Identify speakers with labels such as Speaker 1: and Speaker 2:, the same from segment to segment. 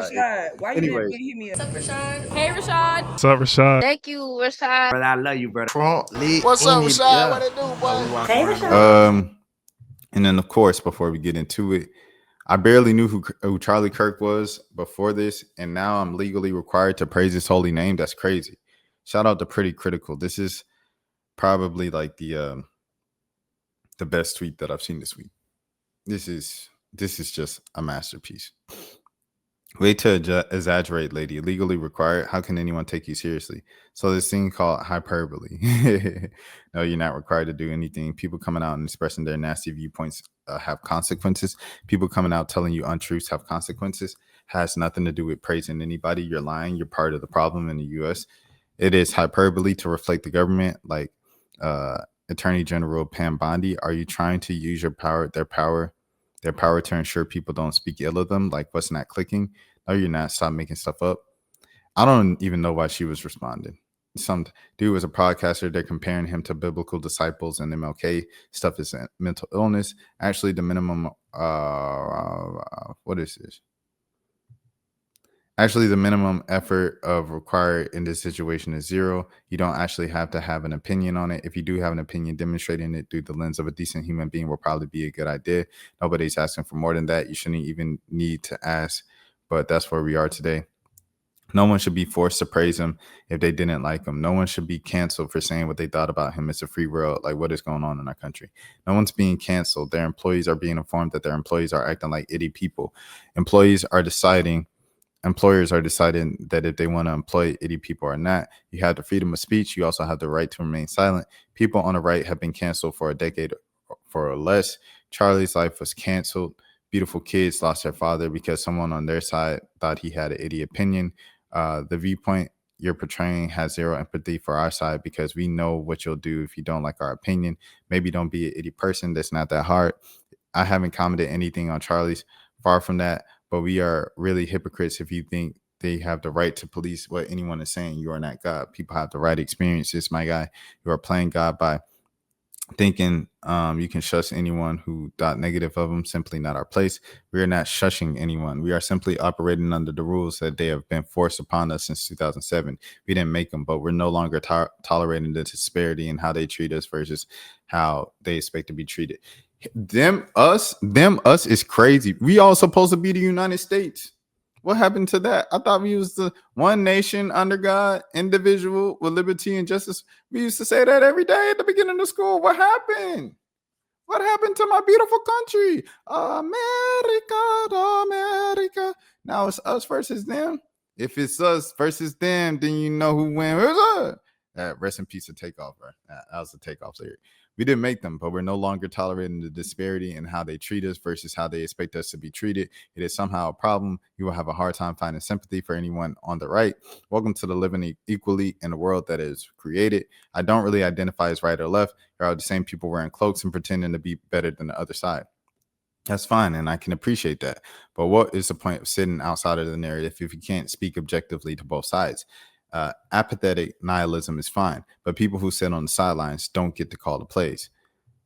Speaker 1: Rashad, why you
Speaker 2: Anyway,
Speaker 1: didn't hit me up?
Speaker 3: What's up, Rashad?
Speaker 4: Hey, Rashad.
Speaker 5: What's up, Rashad?
Speaker 3: Thank you, Rashad.
Speaker 2: brother, I love you, brother.
Speaker 6: What's up, Rashad? What it do, boy?
Speaker 1: Hey, Rashad.
Speaker 2: And then of course, before we get into it, I barely knew who Charlie Kirk was before this, and now I'm legally required to praise his holy name. That's crazy. Shout out to Pretty Critical. This is probably like the best tweet that I've seen this week. This is just a masterpiece. Way to exaggerate, lady. Legally required. How can anyone take you seriously? So this thing called hyperbole. No, you're not required to do anything. People coming out and expressing their nasty viewpoints have consequences. People coming out telling you untruths have consequences. Has nothing to do with praising anybody. You're lying. You're part of the problem in the U.S. It is hyperbole to reflect the government, like Attorney General Pam Bondi. Are you trying to use their power to ensure people don't speak ill of them? Like, what's not clicking? No, you're not. Stop making stuff up. I don't even know why she was responding. Some dude was a podcaster. They're comparing him to biblical disciples and MLK. Stuff is mental illness. Actually, the minimum, what is this? Actually, the minimum effort of required in this situation is 0. You don't actually have to have an opinion on it. If you do have an opinion, demonstrating it through the lens of a decent human being will probably be a good idea. Nobody's asking for more than that. You shouldn't even need to ask, but that's where we are today. No one should be forced to praise him if they didn't like him. No one should be canceled for saying what they thought about him. It's a free world. Like, what is going on in our country? No one's being canceled. Their employees are being informed that their employees are acting like idiot people. Employers are deciding that if they want to employ idiot people or not. You have the freedom of speech. You also have the right to remain silent. People on the right have been canceled for a decade or less. Charlie's life was canceled. Beautiful kids lost their father because someone on their side thought he had an idiot opinion. The viewpoint you're portraying has 0 empathy for our side because we know what you'll do if you don't like our opinion. Maybe don't be an idiot person. That's not that hard. I haven't commented anything on Charlie's. Far from that. But we are really hypocrites if you think they have the right to police what anyone is saying. You are not God. People have the right experiences, my guy. You are playing God by thinking you can shush anyone who thought negative of them. Simply not our place. We are not shushing anyone. We are simply operating under the rules that they have been forced upon us since 2007. We didn't make them, but we're no longer tolerating the disparity in how they treat us versus how they expect to be treated. Them us is crazy. We all supposed to be the United States. What happened to that? I thought we was the one nation under God, individual with liberty and justice. We used to say that every day at the beginning of school. What happened? What happened to my beautiful country? America. Now it's us versus them. If it's us versus them, then you know who wins. Rest in peace to Takeoff, bro. That was the Takeoff lyric. We didn't make them, but we're no longer tolerating the disparity in how they treat us versus how they expect us to be treated. It is somehow a problem. You will have a hard time finding sympathy for anyone on the right. Welcome to the living equally in a world that is created. I don't really identify as right or left. There are the same people wearing cloaks and pretending to be better than the other side. That's fine, and I can appreciate that. But what is the point of sitting outside of the narrative if you can't speak objectively to both sides? Apathetic nihilism is fine, but people who sit on the sidelines don't get to call the plays.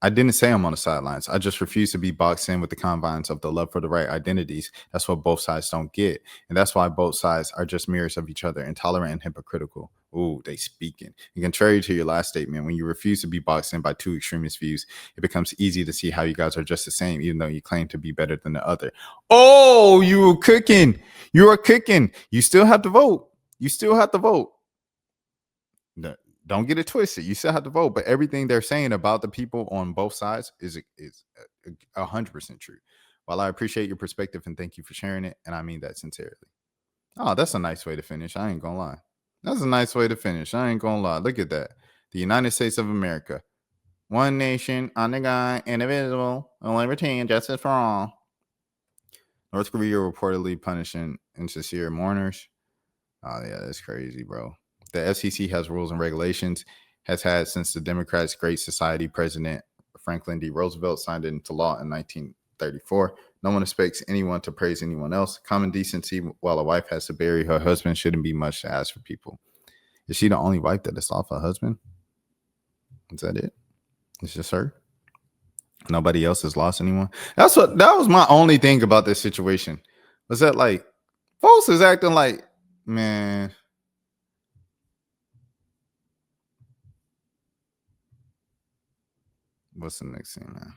Speaker 2: I didn't say I'm on the sidelines. I just refuse to be boxed in with the confines of the love for the right identities. That's what both sides don't get. And that's why both sides are just mirrors of each other, intolerant and hypocritical. Ooh, they speaking. And contrary to your last statement, when you refuse to be boxed in by two extremist views, it becomes easy to see how you guys are just the same, even though you claim to be better than the other. Oh, you were cooking. You are cooking. You still have to vote. You still have to vote. Don't get it twisted. You still have to vote, but everything they're saying about the people on both sides is 100% true. While I appreciate your perspective and thank you for sharing it, and I mean that sincerely. Oh, that's a nice way to finish. I ain't gonna lie. That's a nice way to finish. I ain't gonna lie. Look at that. The United States of America. One nation, under God, indivisible, liberty and justice for all. North Korea reportedly punishing insincere mourners. Oh, yeah, that's crazy, bro. The FCC has rules and regulations, has had since the Democrats' Great Society president Franklin D. Roosevelt signed it into law in 1934. No one expects anyone to praise anyone else. Common decency, while a wife has to bury her husband, shouldn't be much to ask for people. Is she the only wife that has lost her husband? Is that it? It's just her? Nobody else has lost anyone? That was my only thing about this situation. Was that like Folks is acting like, man. What's the next thing, man?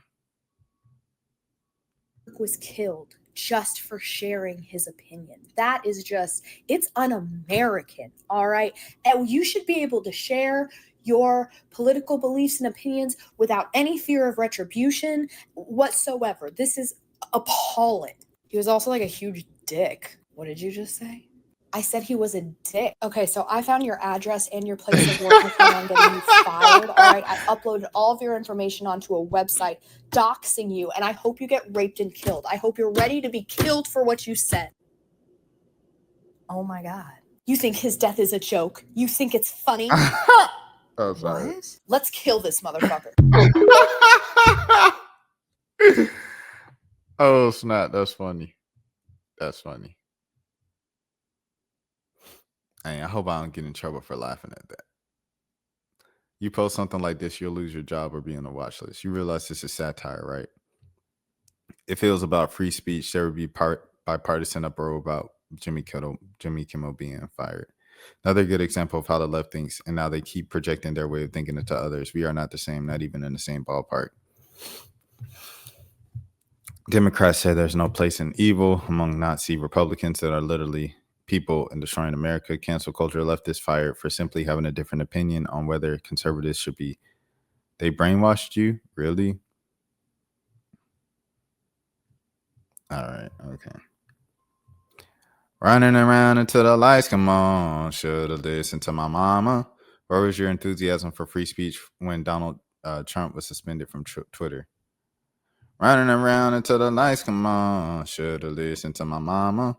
Speaker 3: Was killed just for sharing his opinion. That is just, it's un-American, all right? And you should be able to share your political beliefs and opinions without any fear of retribution whatsoever. This is appalling. He was also like a huge dick. What did you just say? I said he was a dick. Okay, so I found your address and your place of work. I plan on getting you fired, all right? I uploaded all of your information onto a website doxing you, and I hope you get raped and killed. I hope you're ready to be killed for what you said. Oh my God. You think his death is a joke? You think it's funny?
Speaker 2: Oh, sorry.
Speaker 3: What? Let's kill this motherfucker.
Speaker 2: Oh, snap. That's funny. That's funny. Hey, I hope I don't get in trouble for laughing at that. You post something like this, you'll lose your job or be on the watch list. You realize this is satire, right? If it was about free speech, there would be bipartisan uproar about Jimmy Kimmel being fired. Another good example of how the left thinks, and now they keep projecting their way of thinking into others. We are not the same, not even in the same ballpark. Democrats say there's no place in evil among Nazi Republicans that are literally people in destroying America. Cancel culture leftists fired for simply having a different opinion on whether conservatives should be. They brainwashed you? Really? All right. Okay. Running around until the lights come on. Should have listened to my mama. Where was your enthusiasm for free speech when Donald Trump was suspended from Twitter? Running around until the lights come on. Should have listened to my mama.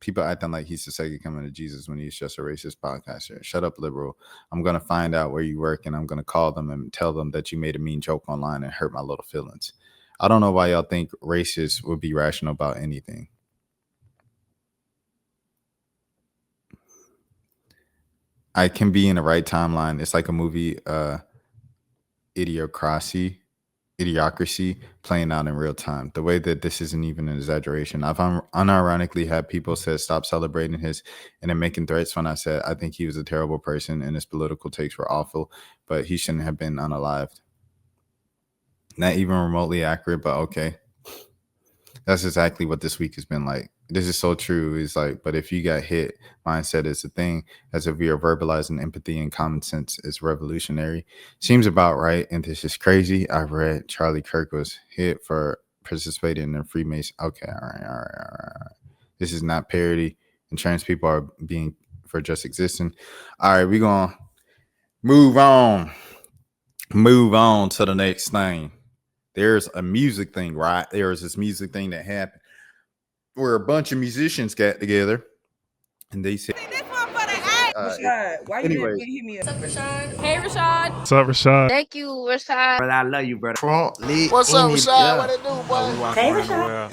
Speaker 2: People acting like he's the second coming of Jesus when he's just a racist podcaster. Shut up, liberal. I'm going to find out where you work, and I'm going to call them and tell them that you made a mean joke online and hurt my little feelings. I don't know why y'all think racists would be rational about anything. I can be in the right timeline. It's like a movie, Idiocracy playing out in real time. The way that this isn't even an exaggeration. I've unironically had people say stop celebrating his and then making threats when I said I think he was a terrible person and his political takes were awful, but he shouldn't have been unalived. Not even remotely accurate, but okay. That's exactly what this week has been like. This is so true. It's like, but if you got hit, mindset is a thing, as if we are verbalizing empathy and common sense is revolutionary. Seems about right. And this is crazy. I read Charlie Kirk was hit for participating in Freemason. Okay. All right. This is not parody. And trans people are being for just existing. All right. We're going to move on to the next thing. There's a music thing, right? There's this music thing that happened where a bunch of musicians got together and they said,
Speaker 1: Rashad, why you didn't hit me up?
Speaker 4: What's up, Rashad? Hey, Rashad.
Speaker 5: What's up, Rashad?
Speaker 4: Thank you, Rashad.
Speaker 6: Brother, I love you, brother.
Speaker 7: What's up, Rashad? What it do, boy?
Speaker 6: Hey, Rashad.